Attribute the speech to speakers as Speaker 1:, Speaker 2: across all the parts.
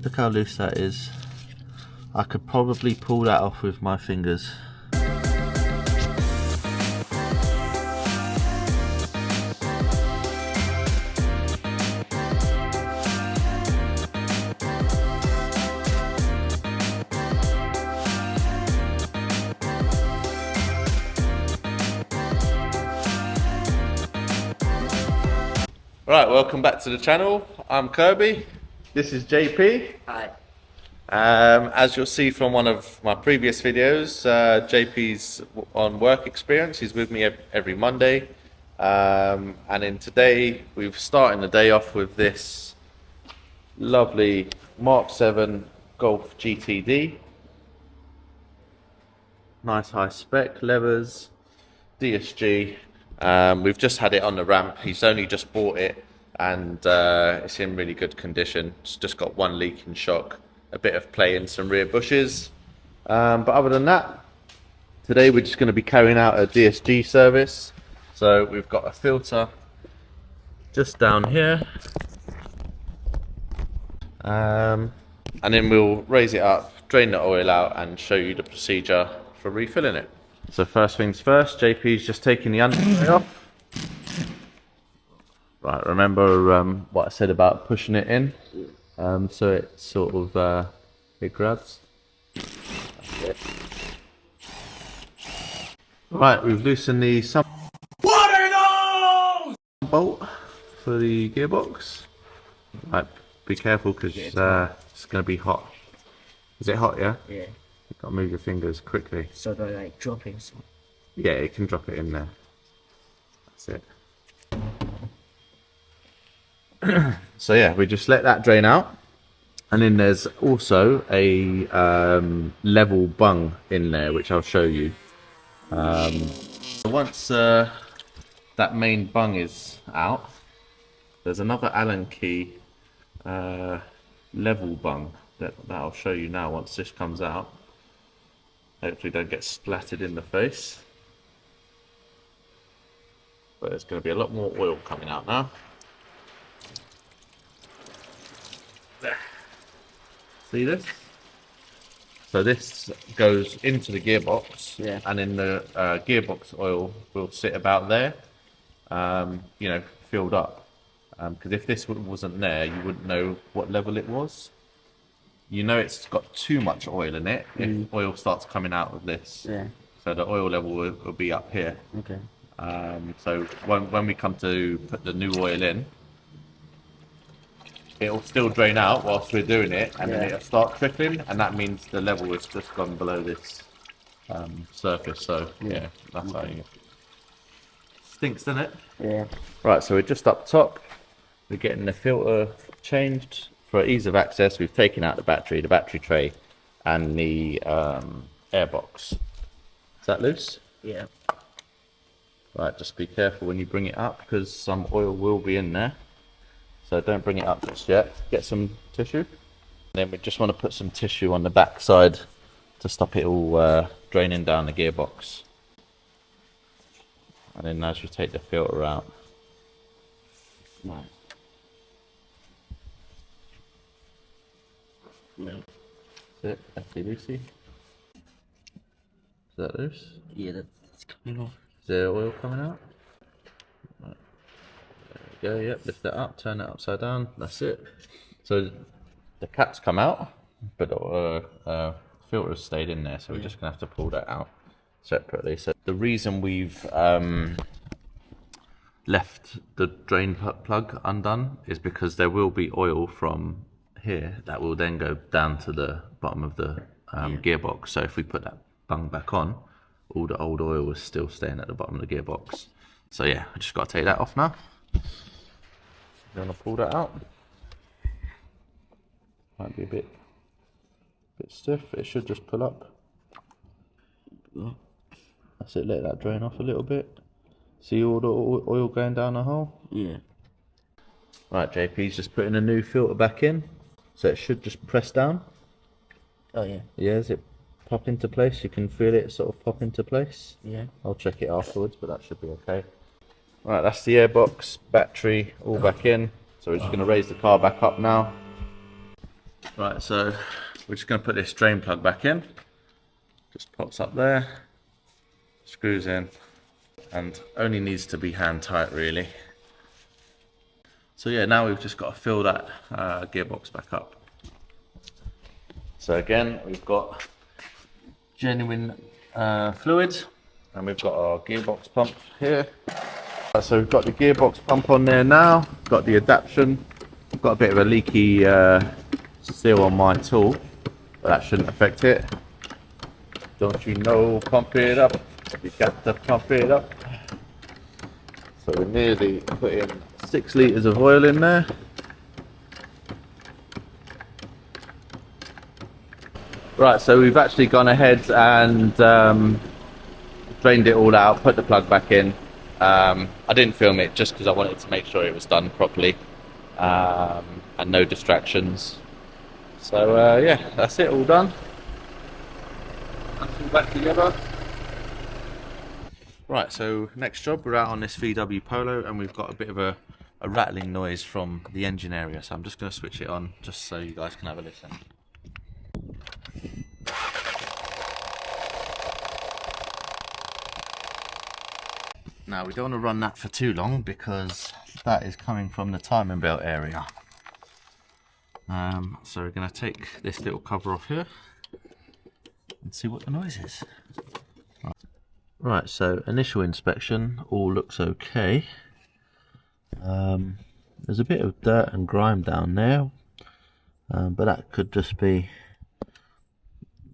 Speaker 1: Look how loose that is. I could probably pull that off with my fingers. Right, welcome back to the channel. I'm Kirby. This is JP.
Speaker 2: Hi.
Speaker 1: As you'll see from one of my previous videos, JP's on work experience. He's with me every Monday. And then today, we're starting the day off with this lovely Mark 7 Golf GTD. Nice high spec, levers, DSG. We've just had it on the ramp. He's only just bought it and it's in really good condition. It's just got one leak in shock, a bit of play in some rear bushes. But other than that, today we're just going to be carrying out a DSG service. So we've got a filter just down here. And then we'll raise it up, drain the oil out and show you the procedure for refilling it. So first things first, JP's just taking the underspray off. Right, remember what I said about pushing it in, so it sort of it grabs. That's it. Right, we've loosened the bolt for the gearbox. Right, be careful because it's going to be hot. Is it hot? Yeah.
Speaker 2: Yeah.
Speaker 1: You've got to move your fingers quickly.
Speaker 2: So they're like dropping.
Speaker 1: Yeah, it can drop it in there. That's it. So yeah, we just let that drain out. And then there's also a level bung in there, which I'll show you. Once that main bung is out, there's another Allen key level bung that I'll show you now once this comes out. Hopefully don't get splattered in the face. But there's going to be a lot more oil coming out now. See this? So this goes into the gearbox,
Speaker 2: yeah,
Speaker 1: and then the gearbox oil will sit about there, you know, filled up. Because if this wasn't there, you wouldn't know what level it was. You know it's got too much oil in it if oil starts coming out of this.
Speaker 2: Yeah.
Speaker 1: So the oil level will be up here.
Speaker 2: Okay.
Speaker 1: So when we come to put the new oil in, it'll still drain out whilst we're doing it, and then it'll start trickling, and that means the level has just gone below this surface. So yeah, that's how you. Stinks, doesn't it?
Speaker 2: Yeah.
Speaker 1: Right, so we're just up top. We're getting the filter changed. For ease of access, we've taken out the battery tray, and the air box. Is that loose?
Speaker 2: Yeah.
Speaker 1: Right, just be careful when you bring it up because some oil will be in there. So don't bring it up just yet. Get some tissue. And then we just want to put some tissue on the back side to stop it all draining down the gearbox. And then as you take the filter out.
Speaker 2: Right. No.
Speaker 1: That's it, lefty loosey. Is that loose?
Speaker 2: Yeah, that's coming off.
Speaker 1: Is there oil coming out? Right. There we go, yep, lift that up, turn it upside down, that's it. So the cap's come out, but the filter's stayed in there, so we're just going to have to pull that out separately. So the reason we've left the drain plug undone is because there will be oil from here that will then go down to the bottom of the gearbox. So if we put that bung back on, all the old oil is still staying at the bottom of the gearbox. So yeah, I just got to take that off now. You want to pull that out? Might be a bit stiff. It should just pull up. That's it. Let that drain off a little bit. See all the oil going down the hole?
Speaker 2: Yeah.
Speaker 1: Right, JP's just putting a new filter back in, so it should just press down.
Speaker 2: Oh yeah.
Speaker 1: Yeah, as it pop into place, you can feel it sort of pop into place.
Speaker 2: Yeah.
Speaker 1: I'll check it afterwards, but that should be okay. Right, that's the airbox, battery, all back in. So we're just going to raise the car back up now. Right, so we're just going to put this drain plug back in. Just pops up there, screws in, and only needs to be hand tight really. So yeah, now we've just got to fill that gearbox back up. So again, we've got genuine fluid, and we've got our gearbox pump here. So we've got the gearbox pump on there now, got the adaptation, got a bit of a leaky seal on my tool, but that shouldn't affect it. Don't you know, pump it up, you got to pump it up. So we're nearly putting 6 litres of oil in there. Right, so we've actually gone ahead and drained it all out, put the plug back in. I didn't film it just because I wanted to make sure it was done properly and no distractions. So yeah, that's it, all done. That's all back together. Right, so next job, we're out on this VW Polo and we've got a bit of a rattling noise from the engine area, so I'm just going to switch it on just so you guys can have a listen. Now we don't want to run that for too long because that is coming from the timing belt area. So we're going to take this little cover off here and see what the noise is. Right, so initial inspection all looks okay. There's a bit of dirt and grime down there, but that could just be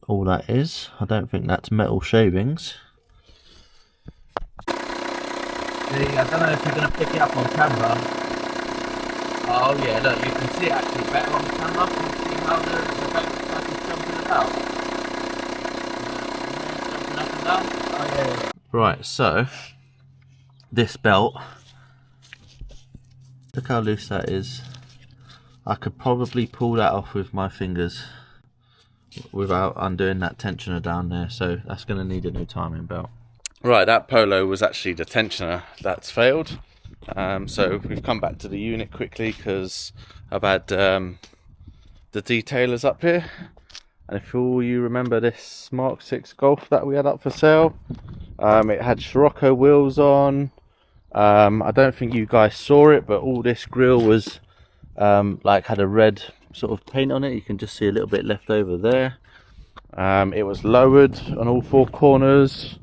Speaker 1: all that is. I don't think that's metal shavings. I don't know if you're going to pick it up on camera. Oh yeah, look, you can see it actually better on the camera. Can you see how the belt is jumping about? Jumping up and down? Oh yeah. Right, so this belt, look how loose that is. I could probably pull that off with my fingers without undoing that tensioner down there, so that's going to need a new timing belt. Right, that Polo was actually the tensioner that's failed. So we've come back to the unit quickly because I've had the detailers up here. And if all you remember this Mark 6 Golf that we had up for sale, it had Scirocco wheels on. I don't think you guys saw it, but all this grille was like had a red sort of paint on it. You can just see a little bit left over there. It was lowered on all 4 corners.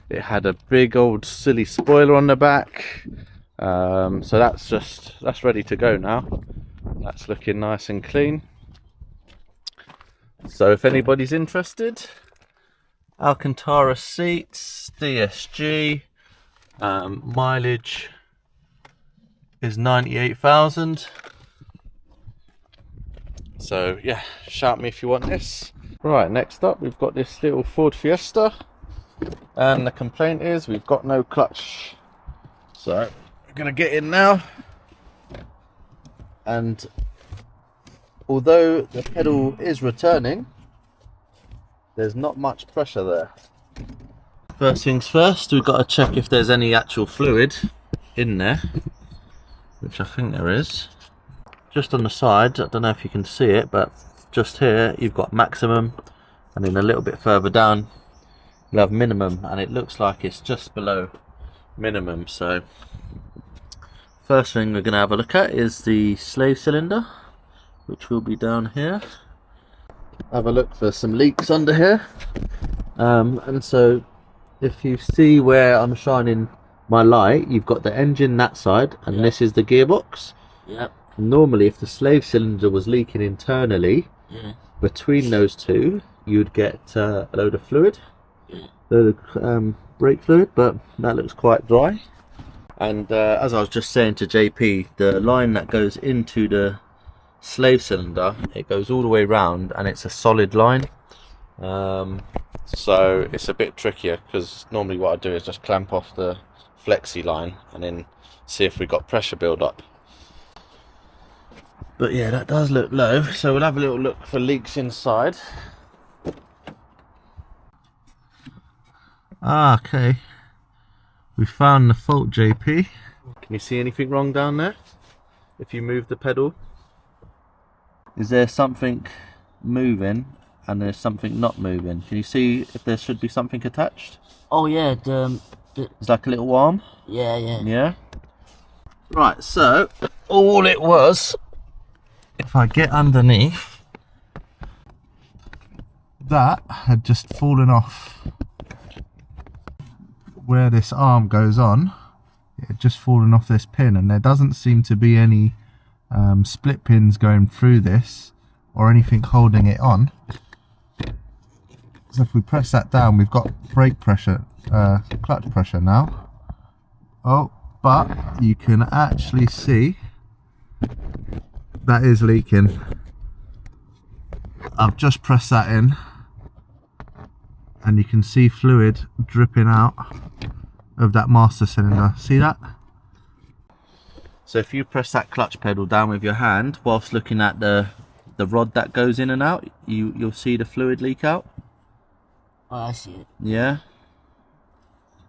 Speaker 1: It had a big old silly spoiler on the back. So that's ready to go now. That's looking nice and clean. So if anybody's interested, Alcantara seats, DSG, mileage is 98,000. So yeah, shout me if you want this. Right, next up we've got this little Ford Fiesta, and the complaint is we've got no clutch. So we're gonna get in now, and although the pedal is returning, there's not much pressure there. First things first, we've got to check if there's any actual fluid in there, which I think there is. Just on the side, I don't know if you can see it, but just here you've got maximum, and then a little bit further down you'll have minimum, and it looks like it's just below minimum. So first thing we're going to have a look at is the slave cylinder, which will be down here. Have a look for some leaks under here, and so if you see where I'm shining my light, you've got the engine that side, and this is the gearbox. Yep. Normally if the slave cylinder was leaking internally, between those two you'd get a load of fluid, load of brake fluid, but that looks quite dry. And as I was just saying to JP, the line that goes into the slave cylinder, it goes all the way round and it's a solid line, so it's a bit trickier, because normally what I do is just clamp off the flexi line and then see if we got pressure build up. But yeah, that does look low, so we'll have a little look for leaks inside. Ah, okay, we found the fault, JP. Can you see anything wrong down there if you move the pedal? is there something moving and there's something not moving? Can you see if there should be something attached?
Speaker 2: Oh yeah,
Speaker 1: It's like a little arm.
Speaker 2: yeah.
Speaker 1: Yeah. Right, so all it was, if I get underneath, that had just fallen off where this arm goes on. It had just fallen off this pin, and there doesn't seem to be any split pins going through this or anything holding it on. So if we press that down, we've got brake pressure, clutch pressure now. Oh, but you can actually see that is leaking. I've just pressed that in and you can see fluid dripping out of that master cylinder. See that? So if you press that clutch pedal down with your hand whilst looking at the rod that goes in and out, you'll see the fluid leak out.
Speaker 2: Oh, I see it.
Speaker 1: Yeah.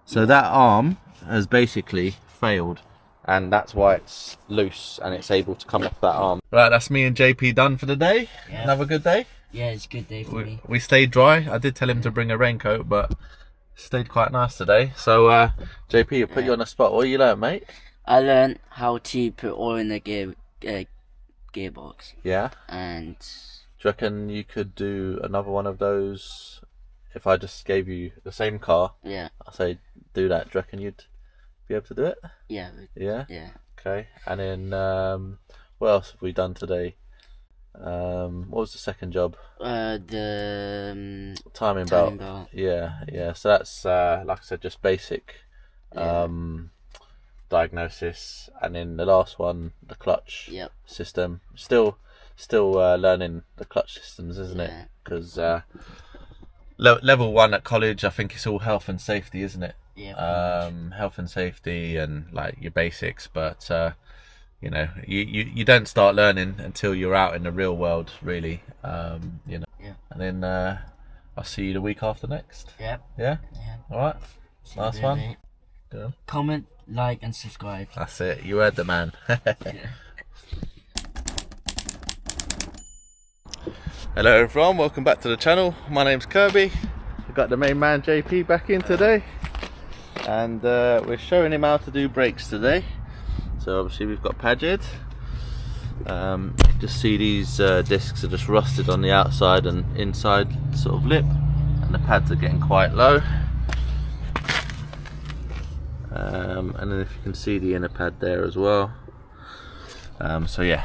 Speaker 1: So that arm has basically failed, and that's why it's loose and it's able to come off that arm. Right, that's me and JP done for the day.
Speaker 2: Yeah.
Speaker 1: Another good day.
Speaker 2: Yeah, it's a good day for me.
Speaker 1: We stayed dry. I did tell him to bring a raincoat, but it stayed quite nice today. So JP, I'll put you on the spot. What you learned, mate?
Speaker 2: I learned how to put oil in the gearbox.
Speaker 1: Yeah.
Speaker 2: And
Speaker 1: Do you reckon you could do another one of those if I just gave you the same car?
Speaker 2: yeah,
Speaker 1: I say do that. Do you reckon you'd be able to do it?
Speaker 2: yeah,
Speaker 1: Yeah.
Speaker 2: yeah.
Speaker 1: Okay. And then what else have we done today? What was the second job?
Speaker 2: The
Speaker 1: Timing
Speaker 2: timing
Speaker 1: belt.
Speaker 2: belt.
Speaker 1: Yeah. So that's like I said, just basic diagnosis, and then the last one, the clutch
Speaker 2: Yep.
Speaker 1: system. Still learning the clutch systems, isn't it?
Speaker 2: Yeah.
Speaker 1: Because level 1 at college, I think it's all health and safety, isn't it?
Speaker 2: Yeah.
Speaker 1: Health and safety and like your basics, but you know, you don't start learning until you're out in the real world, really. You know.
Speaker 2: Yeah.
Speaker 1: And then I'll see you the week after next.
Speaker 2: Yep.
Speaker 1: Yeah.
Speaker 2: Yeah.
Speaker 1: All right.
Speaker 2: See you
Speaker 1: Last
Speaker 2: then,
Speaker 1: one.
Speaker 2: mate.
Speaker 1: Good.
Speaker 2: Comment, like, and subscribe.
Speaker 1: That's it. You heard the man.
Speaker 2: Yeah.
Speaker 1: Hello everyone, welcome back to the channel. My name's Kirby. We've got the main man JP back in today, and we're showing him how to do brakes today. So obviously we've got Padgett. Just see these discs are just rusted on the outside and inside sort of lip, and the pads are getting quite low. And then if you can see the inner pad there as well. So yeah.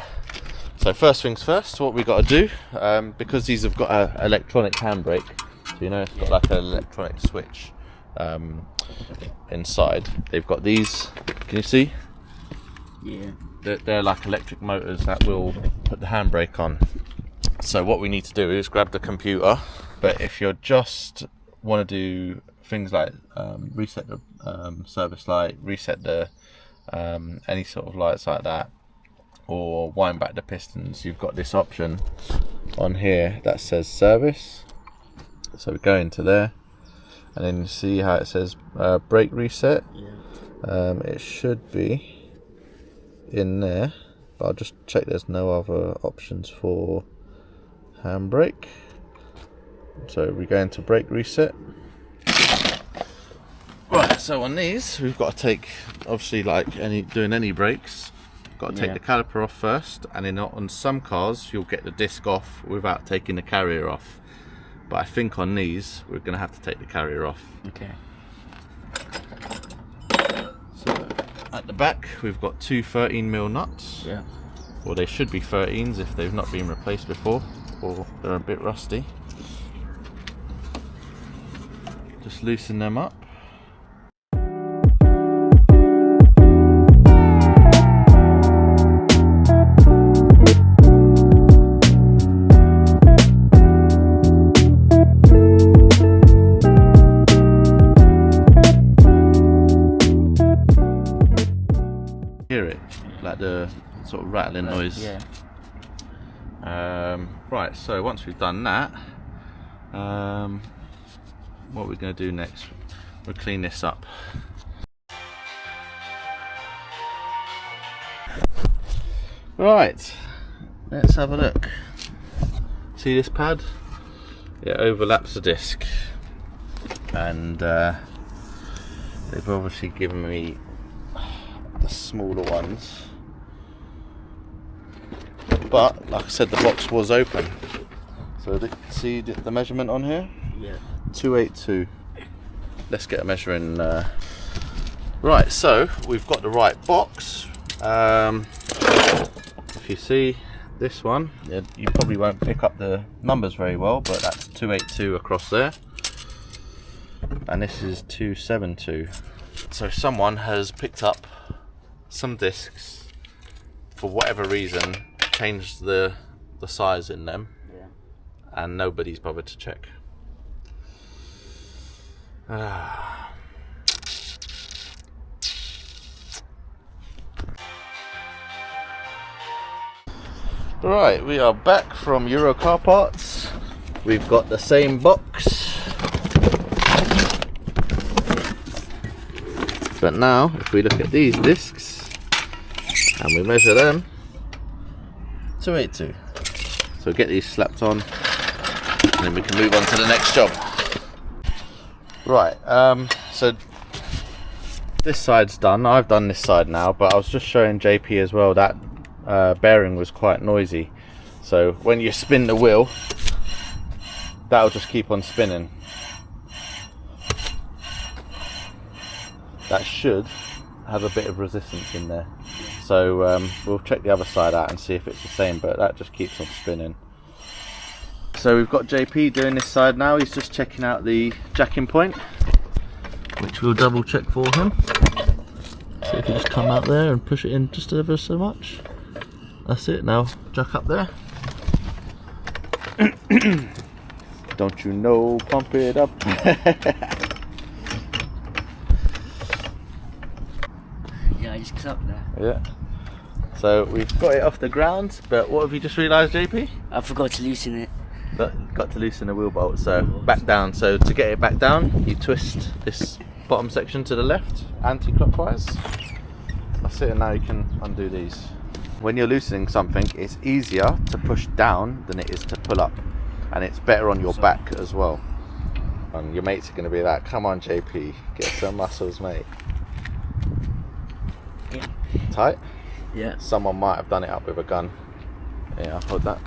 Speaker 1: So first things first, what we got to do, because these have got an electronic handbrake, so you know it's got like an electronic switch inside. They've got these. Can you see?
Speaker 2: Yeah.
Speaker 1: They're like electric motors that will put the handbrake on. So what we need to do is grab the computer. But if you just want to do things like reset the service light, reset the any sort of lights like that, or wind back the pistons, you've got this option on here that says service. So we go into there, and then you see how it says brake reset.
Speaker 2: Yeah.
Speaker 1: It should be in there, but I'll just check there's no other options for handbrake. So we go into brake reset. Right, so on these we've got to take, obviously like doing any brakes, got to take the caliper off first, and then on some cars you'll get the disc off without taking the carrier off, but I think on these we're going to have to take the carrier off.
Speaker 2: Okay.
Speaker 1: So at the back we've got two 13mm nuts.
Speaker 2: Yeah.
Speaker 1: Well, they should be 13s if they've not been replaced before, or they're a bit rusty. Just loosen them up. Hear it, like the sort of rattling noise.
Speaker 2: Yeah.
Speaker 1: Right, so once we've done that, what we're going to do next, we'll clean this up. Right, let's have a look. See this pad? It overlaps the disc, and they've obviously given me the smaller ones, but like I said, the box was open. So see the measurement on here?
Speaker 2: Yeah.
Speaker 1: 282. Let's get a measuring. Right, so we've got the right box. If you see this one, you probably won't pick up the numbers very well, but that's 282 across there, and this is 272. So someone has picked up some discs, for whatever reason, changed the size in them, and nobody's bothered to check. Right, we are back from Euro Car Parts. We've got the same box, but now if we look at these discs and we measure them, 282. So get these slapped on, and then we can move on to the next job. Right, so this side's done. I've done this side now, but I was just showing JP as well that bearing was quite noisy. So when you spin the wheel, that'll just keep on spinning. That should have a bit of resistance in there. So we'll check the other side out and see if it's the same, but that just keeps on spinning. So we've got JP doing this side now. He's just checking out the jacking point, which we'll double check for him. So if you just come out there and push it in just ever so much. That's it, now jack up there. Don't you know, pump it up.
Speaker 2: Yeah, I just clapped there.
Speaker 1: Yeah. So we've got it off the ground, but what have you just realised, JP?
Speaker 2: I forgot to loosen it.
Speaker 1: Got to loosen the wheel bolt, so back down. So to get it back down, you twist this bottom section to the left, anti-clockwise. That's it, and now you can undo these. When you're loosening something, it's easier to push down than it is to pull up, and it's better on your back as well. And your mates are going to be like, come on JP, get some muscles, mate.
Speaker 2: Yeah.
Speaker 1: Tight?
Speaker 2: Yeah.
Speaker 1: Someone might have done it up with a gun. Yeah, hold that.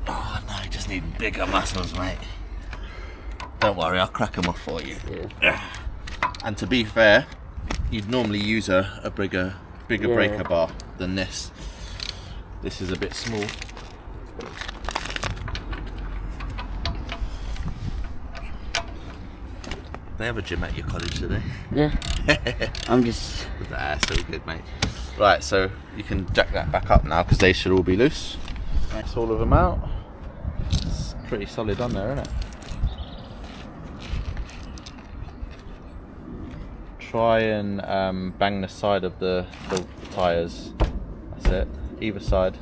Speaker 1: Oh no, you just need bigger muscles, mate. Don't worry, I'll crack them off for you.
Speaker 2: Yeah.
Speaker 1: And to be fair, you'd normally use a bigger breaker bar than this. This is a bit small. They have a gym at your college, do they?
Speaker 2: Yeah. I'm just...
Speaker 1: That's all good, mate. Right, so you can jack that back up now, because they should all be loose. That's all of them out. It's pretty solid on there, isn't it? Try and bang the side of the tyres. That's it. Either side.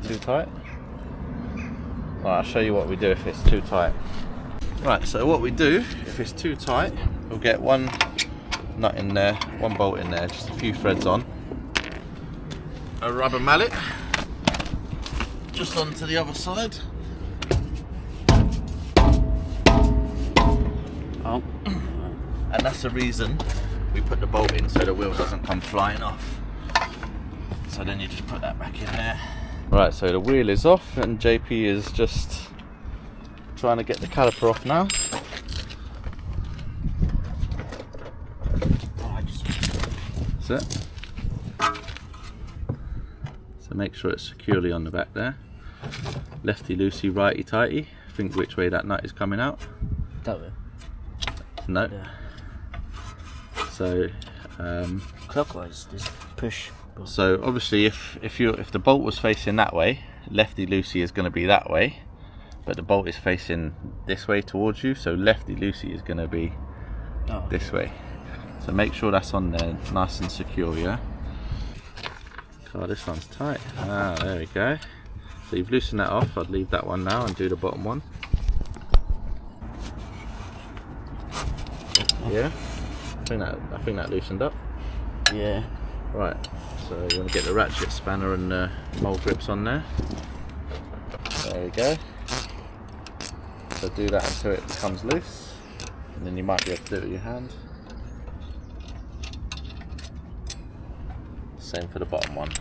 Speaker 1: Too tight? Right, I'll show you what we do if it's too tight. Right, so what we do, if it's too tight, we'll get one nut in there, one bolt in there, just a few threads on. A rubber mallet, just onto the other side.
Speaker 2: Oh.
Speaker 1: And that's the reason we put the bolt in, so the wheel doesn't come flying off. So then you just put that back in there. Right, so the wheel is off and JP is just trying to get the caliper off now. That's it. So make sure it's securely on the back there. Lefty loosey, righty tighty. Think which way that nut is coming out.
Speaker 2: That way.
Speaker 1: No.
Speaker 2: Yeah.
Speaker 1: So
Speaker 2: Clockwise, just push.
Speaker 1: so obviously if the bolt was facing that way, lefty loosey is going to be that way, but the bolt is facing this way towards you, so lefty loosey is going to be this way. So make sure that's on there nice and secure, yeah? God, this one's tight. Ah, there we go. So you've loosened that off. I'd leave that one now and do the bottom one. Yeah? I think that loosened up.
Speaker 2: Yeah.
Speaker 1: Right, so you want to get the ratchet spanner and the mole grips on there. There we go. So do that until it becomes loose, and then you might be able to do it with your hand. Same for the bottom one.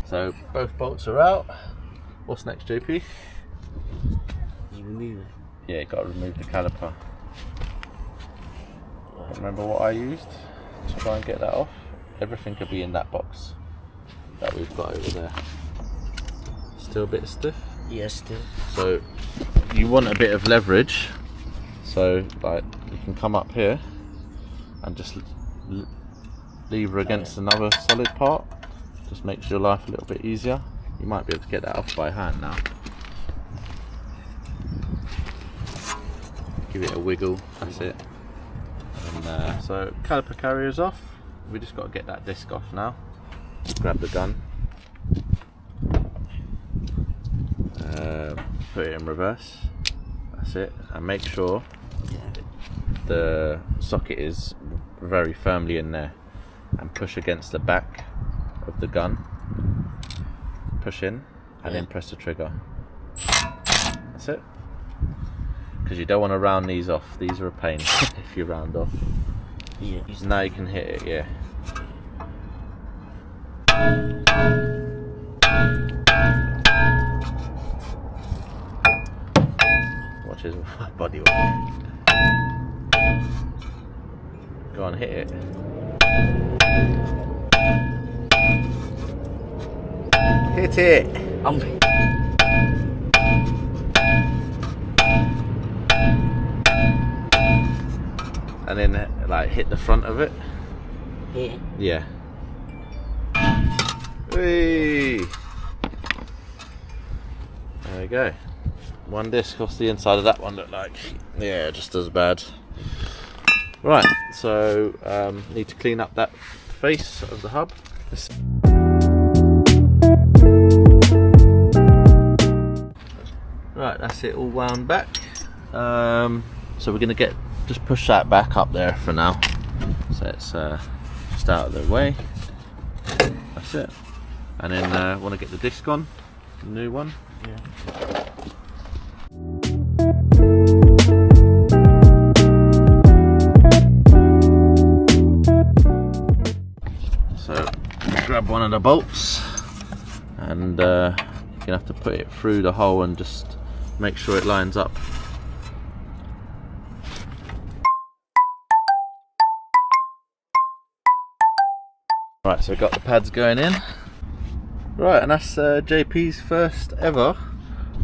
Speaker 1: So both bolts are out. What's next, JP?
Speaker 2: You remove it.
Speaker 1: Yeah, you got to remove the caliper. Remember what I used to try and get that off? Everything could be in that box that we've got over there. Still a bit stiff?
Speaker 2: Yes, still.
Speaker 1: So you want a bit of leverage. So like you can come up here and just lever against another solid part. Just makes your life a little bit easier. You might be able to get that off by hand now. Give it a wiggle, that's it. And so caliper carrier's off. We just got to get that disc off now. Grab the gun. Put it in reverse. That's it. And make sure the socket is very firmly in there. And push against the back of the gun. Push in and then press the trigger. That's it. Because you don't want to round these off. These are a pain if you round off.
Speaker 2: Yeah.
Speaker 1: Now you can hit it, yeah. Watch his body work. Go on, hit it. Hit it! And then like hit the front of it.
Speaker 2: Yeah.
Speaker 1: Yeah. Whee! There we go. One disc. What's the inside of that one look like? Yeah, just as bad. Right, so need to clean up that face of the hub. Right, that's it all wound back. So we're gonna just push that back up there for now. So it's just out of the way. That's it. And then want to get the disc on, the new one.
Speaker 2: Yeah.
Speaker 1: So grab one of the bolts, and you're gonna have to put it through the hole and just make sure it lines up. Right, so we've got the pads going in. Right, and that's JP's first ever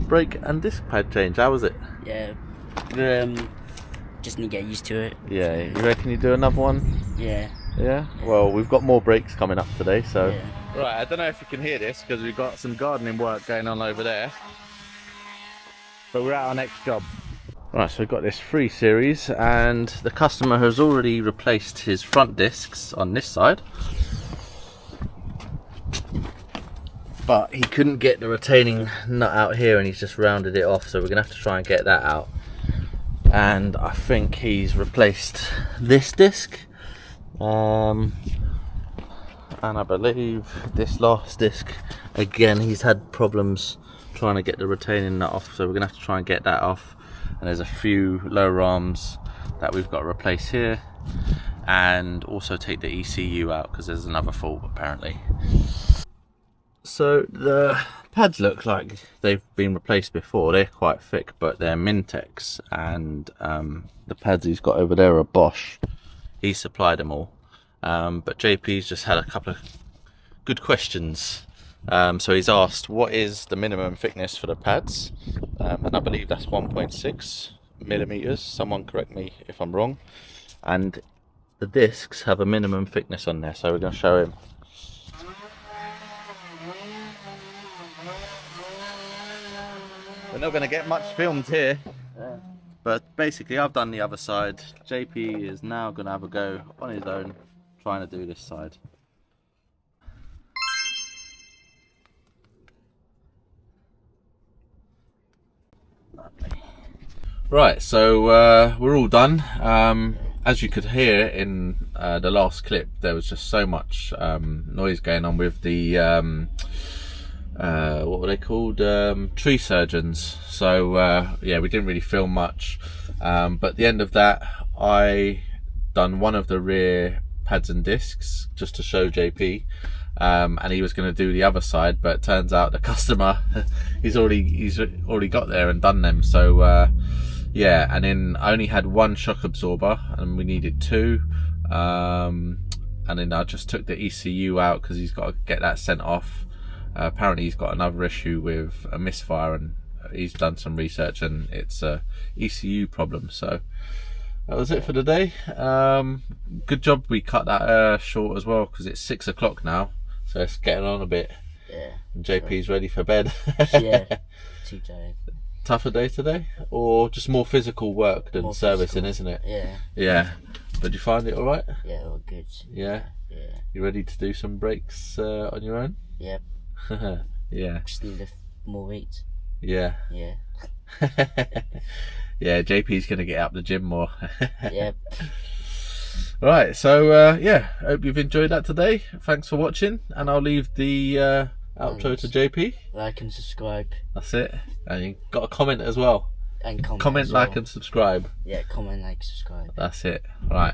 Speaker 1: brake and disc pad change. How was it?
Speaker 2: Yeah. Just need to get used to it.
Speaker 1: Yeah, you reckon you do another one?
Speaker 2: Yeah.
Speaker 1: Yeah? Well, we've got more brakes coming up today, so...
Speaker 2: Yeah.
Speaker 1: Right, I don't know if you can hear this because we've got some gardening work going on over there. But we're at our next job. Right, so we've got this 3 series and the customer has already replaced his front discs on this side. But he couldn't get the retaining nut out here and he's just rounded it off, so we're going to have to try and get that out. And I think he's replaced this disc. And I believe this last disc, again, he's had problems trying to get the retaining nut off, so we're going to have to try and get that off. And there's a few lower arms that we've got to replace here. And also take the ECU out because there's another fault apparently. So the pads look like they've been replaced before. They're quite thick, but they're Mintex, and the pads he's got over there are Bosch. He supplied them all, but JP's just had a couple of good questions. So he's asked, what is the minimum thickness for the pads? And I believe that's 1.6 millimeters. Someone correct me if I'm wrong. And the discs have a minimum thickness on there, so we're going to show him. We're not going to get much filmed here, but basically I've done the other side. JP is now going to have a go on his own trying to do this side. Right, so we're all done, as you could hear in the last clip, there was just so much noise going on with the what were they called, tree surgeons. So yeah, we didn't really film much, but at the end of that I done one of the rear pads and discs just to show JP, and he was going to do the other side, but it turns out the customer he's already got there and done them. So yeah, and then I only had one shock absorber and we needed two, and then I just took the ECU out because he's got to get that sent off. Apparently he's got another issue with a misfire, and he's done some research and it's a ECU problem. So that was it for today. Good job we cut that short as well, because it's 6 o'clock now, so it's getting on a bit.
Speaker 2: Yeah.
Speaker 1: And JP's ready for bed.
Speaker 2: Yeah. Too tired.
Speaker 1: Tougher day today, or just more physical work than
Speaker 2: More
Speaker 1: servicing,
Speaker 2: physical.
Speaker 1: isn't it?
Speaker 2: Yeah.
Speaker 1: Yeah. But you find it all right?
Speaker 2: Yeah, all good.
Speaker 1: Yeah.
Speaker 2: Yeah.
Speaker 1: You ready to do some breaks on your own?
Speaker 2: Yep.
Speaker 1: Yeah.
Speaker 2: Just need more weight.
Speaker 1: Yeah.
Speaker 2: Yeah.
Speaker 1: Yeah, JP's gonna get up the gym more.
Speaker 2: Yep.
Speaker 1: Right, so yeah, hope you've enjoyed that today. Thanks for watching, and I'll leave the outro to JP.
Speaker 2: Like and subscribe.
Speaker 1: That's it. And you got a comment as well.
Speaker 2: And comment.
Speaker 1: Comment,
Speaker 2: as
Speaker 1: like
Speaker 2: well.
Speaker 1: and subscribe.
Speaker 2: Yeah, comment, like, subscribe.
Speaker 1: That's it. Right.